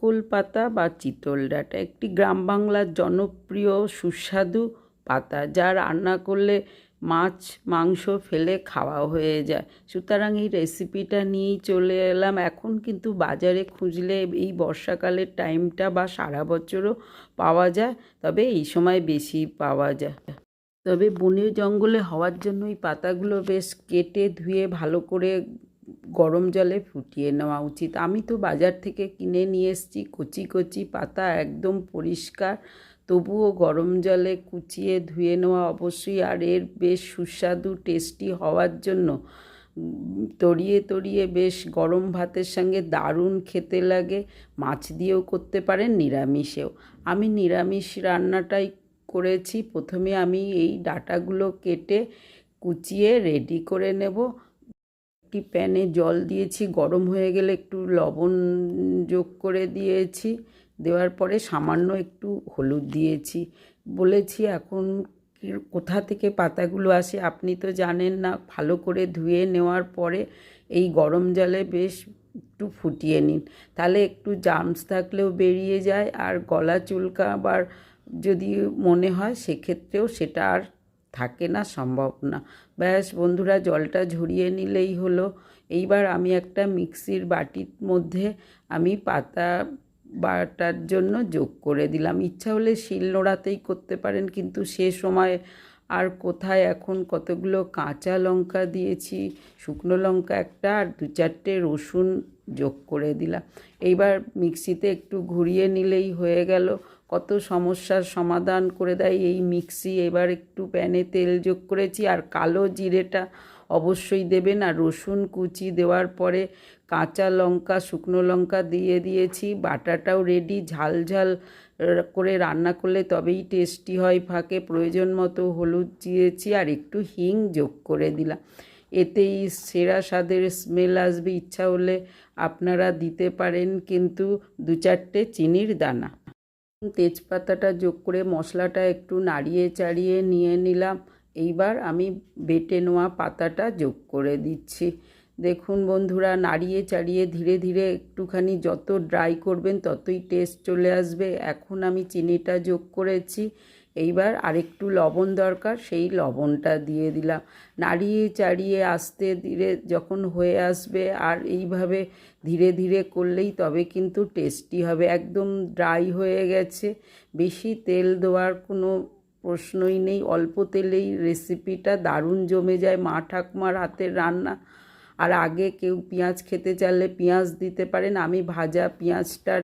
নারকোল পাতা বা চিতল ডাঁটা একটি গ্রাম বাংলার জনপ্রিয় সুস্বাদু পাতা, যা রান্না করলে মাছ মাংস ফেলে খাওয়া হয়ে যায়। সুতরাং এই রেসিপিটা নিয়েই চলে এলাম। এখন কিন্তু বাজারে খুঁজলে এই বর্ষাকালের টাইমটা বা সারা বছরও পাওয়া যায়, তবে এই সময় বেশি পাওয়া যায়। তবে বনে জঙ্গলে হওয়ার জন্য এই পাতাগুলো বেশ কেটে ধুয়ে ভালো করে গরম জলে ফুটিয়ে নেওয়া উচিত। আমি তো বাজার থেকে কিনে নিয়ে এসেছি কচি কচি পাতা, একদম পরিষ্কার, তবুও গরম জলে কুচিয়ে ধুয়ে নেওয়া অবশ্যই। আর এর বেশ সুস্বাদু টেস্টি হওয়ার জন্য তরিয়ে তরিয়ে বেশ গরম ভাতের সঙ্গে দারুণ খেতে লাগে। মাছ দিয়েও করতে পারেন, নিরামিষেও। আমি নিরামিষ রান্নাটাই করেছি। প্রথমে আমি এই ডাঁটাগুলো কেটে কুচিয়ে রেডি করে নেব। একটি প্যানে জল দিয়েছি, গরম হয়ে গেলে একটু লবণ যোগ করে দিয়েছি। দেওয়ার পরে সামান্য একটু হলুদ দিয়েছি। বলেছি এখন কোথা থেকে পাতাগুলো আসে আপনি তো জানেন না। ভালো করে ধুয়ে নেওয়ার পরে এই গরম জলে বেশ একটু ফুটিয়ে নিন, তাহলে একটু জার্মস থাকলেও বেরিয়ে যায়। আর গলা চুলকাবার যদি মনে হয় সেক্ষেত্রেও সেটা আর থাকে না, সম্ভব না। ব্যাস বন্ধুরা, জলটা ঝরিয়ে নিলেই হলো। এইবার আমি একটা মিক্সির বাটির মধ্যে আমি পাতা বাটার জন্য যোগ করে দিলাম। ইচ্ছা হলে শিলনোড়াতেই করতে পারেন, কিন্তু সে সময় আর কোথায়। এখন কতগুলো কাঁচা লঙ্কা দিয়েছি, শুকনো লঙ্কা একটা, আর 2-4টে রসুন যোগ করে দিলাম। এইবার মিক্সিতে একটু ঘুরিয়ে নিলেই হয়ে গেল। কত সমস্যার সমাধান করে দেয় এই মিক্সি। এবার একটু প্যানে তেল যোগ করেছি, আর কালো জিরেটা অবশ্যই দেবেন। আর রসুন কুচি দেওয়ার পরে কাঁচা লঙ্কা শুকনো লঙ্কা দিয়ে দিয়েছি। বাটাটাও রেডি। ঝাল ঝাল করে রান্না করলে তবেই টেস্টি হয়। ফাঁকে প্রয়োজন মতো হলুদ দিয়েছি, আর একটু হিং যোগ করে দিলাম। এতেই সেরা স্বাদের স্মেল আসবে। ইচ্ছা হলে আপনারা দিতে পারেন কিন্তু 2-4টে চিনির দানা। তেজপাতাটা যোগ করে মশলাটা একটু নাড়িয়ে চাড়িয়ে নিয়ে নিলাম। এইবার আমি বেটে নেওয়া পাতাটা যোগ করে দিচ্ছি। দেখুন বন্ধুরা, নাড়িয়ে চাড়িয়ে ধীরে ধীরে একটুখানি যত ড্রাই করবেন ততই টেস্ট চলে আসবে। এখন আমি চিনিটা যোগ করেছি। এইবার আরেকটু লবণ দরকার, সেই লবণটা দিয়ে দিলাম। নাড়িয়ে চাড়িয়ে আস্তে ধীরে যখন হয়ে আসবে, আর এইভাবে ধীরে ধীরে করলেই তবে কিন্তু টেস্টি হবে। একদম ড্রাই হয়ে গেছে, বেশি তেল দেওয়ার কোনো প্রশ্নই নেই। অল্প তেলেই রেসিপিটা দারুণ জমে যায়। মা ঠাকুমার হাতের রান্না। আর আগে কেউ পেঁয়াজ খেতে চাইলে পেঁয়াজ দিতে পারেন। আমি ভাজা পেঁয়াজটা